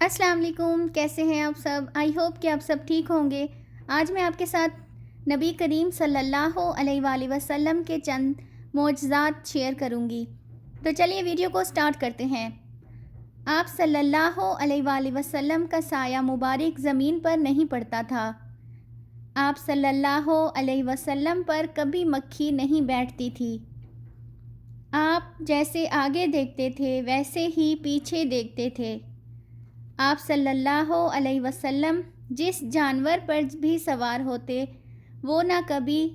السلام علیکم، کیسے ہیں آپ سب؟ آئی ہوپ کہ آپ سب ٹھیک ہوں گے۔ آج میں آپ کے ساتھ نبی کریم صلی اللہ علیہ وآلہ وسلم کے چند معجزات شیئر کروں گی۔ تو چلیے ویڈیو کو سٹارٹ کرتے ہیں۔ آپ صلی اللہ علیہ وآلہ وسلم کا سایہ مبارک زمین پر نہیں پڑتا تھا۔ آپ صلی اللہ علیہ وسلم پر کبھی مکھی نہیں بیٹھتی تھی۔ آپ جیسے آگے دیکھتے تھے ویسے ہی پیچھے دیکھتے تھے۔ آپ صلی اللہ علیہ وسلم جس جانور پر بھی سوار ہوتے وہ نہ کبھی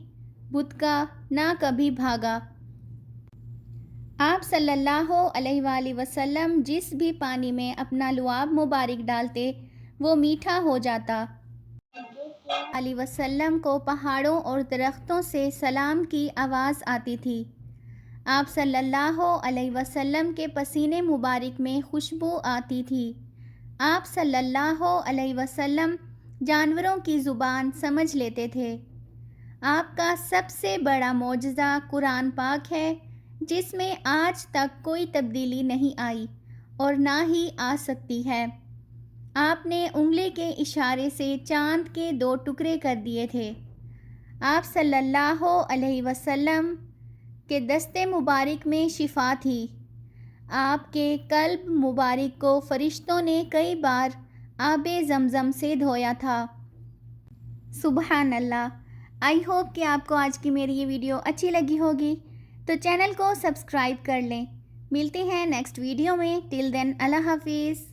بھٹکا نہ کبھی بھاگا۔ آپ صلی اللہ علیہ وآلہ وسلم جس بھی پانی میں اپنا لعاب مبارک ڈالتے وہ میٹھا ہو جاتا۔ علیہ وسلم کو پہاڑوں اور درختوں سے سلام کی آواز آتی تھی۔ آپ صلی اللہ علیہ وسلم کے پسینے مبارک میں خوشبو آتی تھی۔ آپ صلی اللہ علیہ وسلم جانوروں کی زبان سمجھ لیتے تھے۔ آپ کا سب سے بڑا معجزہ قرآن پاک ہے جس میں آج تک کوئی تبدیلی نہیں آئی اور نہ ہی آ سکتی ہے۔ آپ نے انگلی کے اشارے سے چاند کے 2 ٹکڑے کر دیے تھے۔ آپ صلی اللہ علیہ وسلم کے دست مبارک میں شفا تھی۔ آپ کے قلب مبارک کو فرشتوں نے کئی بار آب زمزم سے دھویا تھا۔ سبحان اللہ۔ آئی ہوپ کہ آپ کو آج کی میری یہ ویڈیو اچھی لگی ہوگی، تو چینل کو سبسکرائب کر لیں۔ ملتے ہیں نیکسٹ ویڈیو میں۔ ٹل دین اللہ حافظ۔